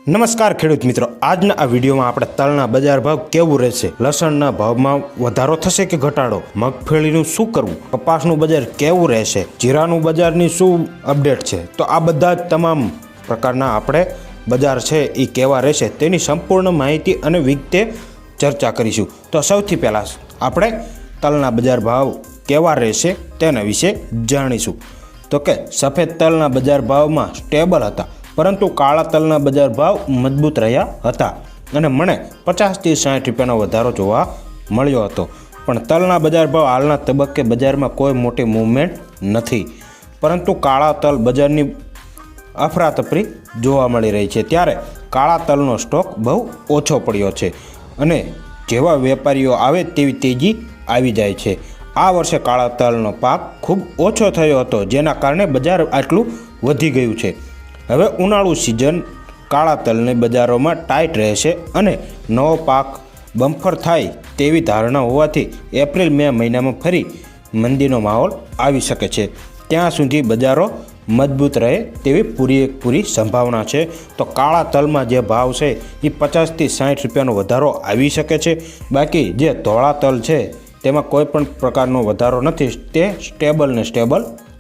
નમસ્કાર ખેડૂત મિત્રો, આજના આ વિડીયોમાં આપણે તલના બજાર ભાવ કેવું રહેશે, લસણના ભાવમાં વધારો થશે કે ઘટાડો, મગફળીનું શું કરવું, કપાસનું બજાર કેવું રહેશે, જીરાનું બજારની શું અપડેટ છે, તો આ બધા જ તમામ પ્રકારના આપણે બજાર છે એ કેવા રહેશે તેની સંપૂર્ણ માહિતી અને વિગતે ચર્ચા કરીશું। તો સૌથી પહેલાં આપણે તલના બજાર ભાવ કેવા રહેશે તેના વિશે જાણીશું। તો કે સફેદ તલના બજાર ભાવમાં સ્ટેબલ હતા, પરંતુ કાળા તલના બજાર ભાવ મજબૂત રહ્યા હતા અને મને 50 થી 60 રૂપિયાનો વધારો જોવા મળ્યો હતો। પણ તલના બજાર ભાવ હાલના તબક્કે બજારમાં કોઈ મોટી મૂવમેન્ટ નથી, પરંતુ કાળા તલ બજારની અફરાતફરી જોવા મળી રહી છે। ત્યારે કાળા તલનો સ્ટોક બહુ ઓછો પડ્યો છે અને જેવા વેપારીઓ આવે તેવી તેજી આવી જાય છે। આ વર્ષે કાળા તલનો પાક ખૂબ ઓછો થયો હતો, જેના કારણે બજાર આટલું વધી ગયું છે। હવે ઉનાળુ સિઝન કાળા તલની બજારોમાં ટાઈટ રહેશે અને નવો પાક બમ્ફર થાય તેવી ધારણા હોવાથી એપ્રિલ મે મહિનામાં ફરી મંદીનો માહોલ આવી શકે છે। ત્યાં સુધી બજારો મજબૂત રહે તેવી પૂરેપૂરી સંભાવના છે। તો કાળા તલમાં જે ભાવ છે એ 50 થી 60 રૂપિયાનો વધારો આવી શકે છે। બાકી જે ધોળા તલ છે તેમાં કોઈ પણ પ્રકારનો વધારો નથી, તે સ્ટેબલ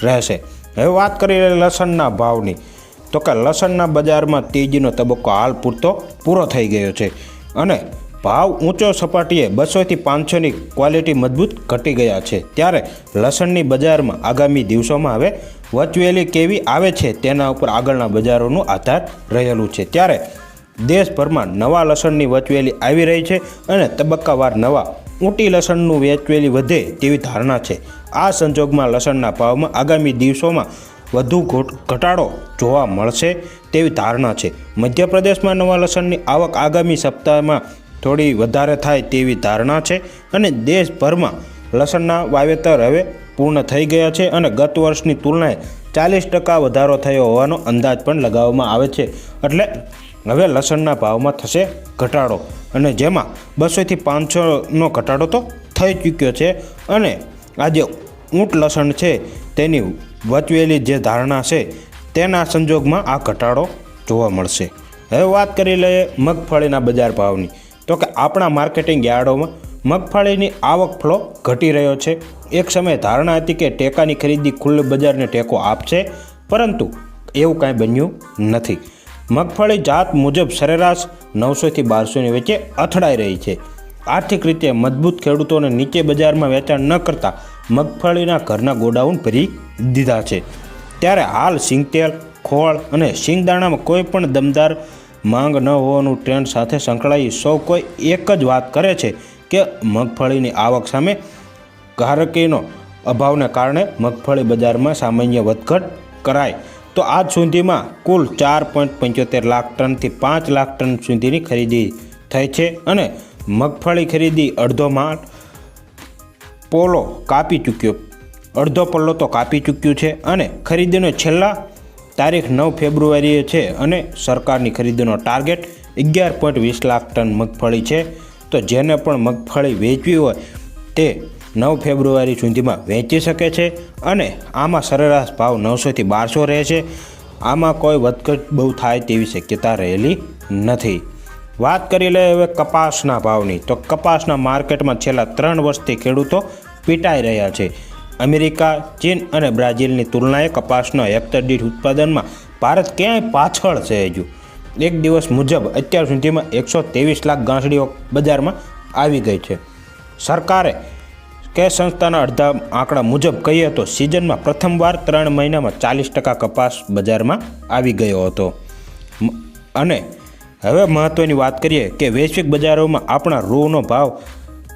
રહેશે। હવે વાત કરીએ લસણના ભાવની, તો કે લસણના બજારમાં તેજીનો તબક્કો હાલ પૂરો થઈ ગયો છે અને ભાવ ઊંચો સપાટીએ 200 થી 500ની ક્વોલિટી મજબૂત ઘટી ગયા છે। ત્યારે લસણની બજારમાં આગામી દિવસોમાં હવે વચવેલી કેવી આવે છે તેના ઉપર આગળના બજારોનું આધાર રહેલું છે। ત્યારે દેશભરમાં નવા લસણની વચવેલી આવી રહી છે અને તબક્કાવાર નવા ઊંટી લસણનું વેચવેલી વધે તેવી ધારણા છે। આ સંજોગમાં લસણના ભાવમાં આગામી દિવસોમાં વધુ ઘટાડો જોવા મળશે તેવી ધારણા છે। મધ્યપ્રદેશમાં નવા લસણની આવક આગામી સપ્તાહમાં થોડી વધારે થાય તેવી ધારણા છે અને દેશભરમાં લસણના વાવેતર હવે પૂર્ણ થઈ ગયા છે અને ગત વર્ષની તુલનાએ 40% વધારો થયો હોવાનો અંદાજ પણ લગાવવામાં આવે છે। એટલે હવે લસણના ભાવમાં થશે ઘટાડો અને જેમાં 200 થી 500નો ઘટાડો તો થઈ ચૂક્યો છે અને આજે ઊંટ લસણ છે તેની વચવેલી જે ધારણા છે તેના સંજોગમાં આ ઘટાડો જોવા મળશે। હવે વાત કરી લઈએ મગફળીના બજાર ભાવની, તો કે આપણા માર્કેટિંગ યાર્ડોમાં મગફળીની આવક ફ્લો ઘટી રહ્યો છે। એક સમયે ધારણા હતી કે ટેકાની ખરીદી ખુલ્લે બજારને ટેકો આપશે, પરંતુ એવું કાંઈ બન્યું નથી। મગફળી જાત મુજબ સરેરાશ 900 થી 1200ની વચ્ચે અથડાઈ રહી છે। આર્થિક રીતે મજબૂત ખેડૂતોને નીચે બજારમાં વેચાણ ન કરતા મગફળીના ઘરના ગોડાઉન ભરી દીધા છે। ત્યારે હાલ સિંગતેલ, ખોળ અને સિંગદાણામાં કોઈ પણ દમદાર માંગ ન હોવાનું ટ્રેન્ડ સાથે સંકળાઈ સૌ કોઈ એક જ વાત કરે છે કે મગફળીની આવક સામે ગ્રાહકીનો અભાવને કારણે મગફળી બજારમાં સામાન્ય વધઘટ કરાય તો આજ સુધીમાં કુલ 4.75 લાખ ટનથી 5 લાખ ટન સુધીની ખરીદી થઈ છે અને મગફળી ખરીદી અડધો પલ્લો તો કાપી ચૂક્યું છે અને ખરીદીનો છેલ્લા તારીખ 9 ફેબ્રુઆરીએ છે અને સરકારની ખરીદીનો ટાર્ગેટ 11.20 લાખ ટન મગફળી છે। તો જેને પણ મગફળી વેચવી હોય તે 9 ફેબ્રુઆરી સુધીમાં વેચી શકે છે અને આમાં સરેરાશ ભાવ 900 થી 1200 રહેશે। આમાં કોઈ વધઘટ બહુ થાય તેવી શક્યતા રહેલી નથી। વાત કરી લઈએ હવે કપાસના ભાવની, તો કપાસના માર્કેટમાં છેલ્લા 3 વર્ષથી ખેડૂતો પીટાઈ રહ્યા છે। અમેરિકા, ચીન અને બ્રાઝિલની તુલનાએ કપાસના હેક્ટર દીઠ ઉત્પાદનમાં ભારત ક્યાંય પાછળ છે। હજુ એક દિવસ મુજબ અત્યાર સુધીમાં 123 લાખ ગાંસડીઓ બજારમાં આવી ગઈ છે। સરકારે કે સંસ્થાના અડધા આંકડા મુજબ કહીએ તો સિઝનમાં પ્રથમવાર 3 મહિનામાં 40% કપાસ બજારમાં આવી ગયો હતો। અને હવે મહત્ત્વની વાત કરીએ કે વૈશ્વિક બજારોમાં આપણા રૂનો ભાવ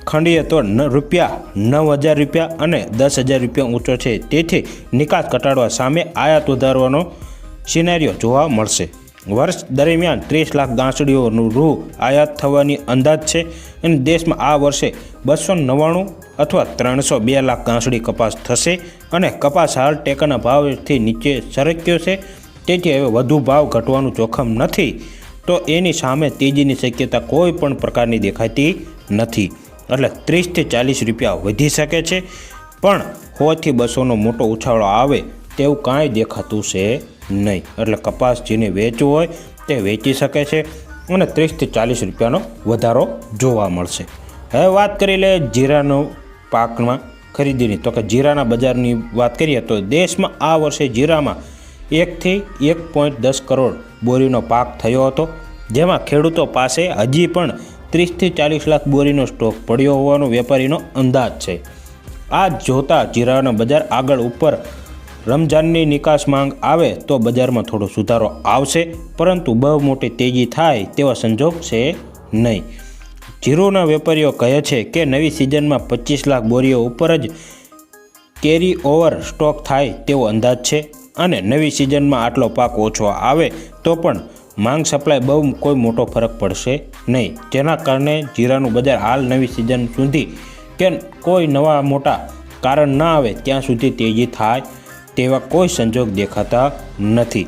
ખંડીએ તો ₹9,000 અને 10,000 રૂપિયા ઊંચો છે। તેથી નિકાસ ઘટાડવા સામે આયાત વધારવાનો સિનેરિયો જોવા મળશે। વર્ષ દરમિયાન 30 લાખ ગાંસડીઓનું રૂ આયાત થવાની અંદાજ છે અને દેશમાં આ વર્ષે 299 અથવા 302 લાખ ગાંસડી કપાસ થશે અને કપાસ હાલ ટેકાના ભાવથી નીચે સરક્યો છે। તેથી હવે વધુ ભાવ ઘટવાનું જોખમ નથી, તો એની સામે તેજીની શક્યતા કોઈ પણ પ્રકારની દેખાતી નથી। એટલે 30 થી 40 રૂપિયા વધી શકે છે, પણ 100 થી 200નો મોટો ઉછાળો આવે તેવું કાંઈ દેખાતું છે નહીં। એટલે કપાસ જેને વેચવો હોય તે વેચી શકે છે અને 30થી 40 રૂપિયાનો વધારો જોવા મળશે. હવે વાત કરી લે જીરાનો પાકમાં ખરીદીની. તો કે જીરાના બજારની વાત કરીએ તો દેશમાં આ વર્ષે જીરામાં 1થી 1.10 કરોડ બોરીનો પાક થયો હતો, જેમાં ખેડૂતો પાસે હજી પણ 30થી 40 લાખ બોરીનો સ્ટોક પડ્યો હોવાનો વેપારીનો અંદાજ છે. આ જોતાં જીરાના બજાર આગળ ઉપર રમજાનની નિકાસ માંગ આવે તો બજારમાં થોડો સુધારો આવશે, પરંતુ બહુ મોટી તેજી થાય તેવા સંજોગ છે નહીં. જીરુના વેપારીઓ કહે છે કે નવી સિઝનમાં 25 લાખ બોરીઓ ઉપર જ કેરી ઓવર સ્ટોક થાય તેવો અંદાજ છે અને નવી સિઝનમાં આટલો પાક ઓછો આવે તો પણ માંગ સપ્લાય બહુ કોઈ મોટો ફરક પડશે નહીં, જેના કારણે જીરાનું બજાર હાલ નવી સિઝન સુધી કે કોઈ નવા મોટા કારણ ના આવે ત્યાં સુધી તેજી થાય તેવા કોઈ સંજોગ દેખાતા નથી.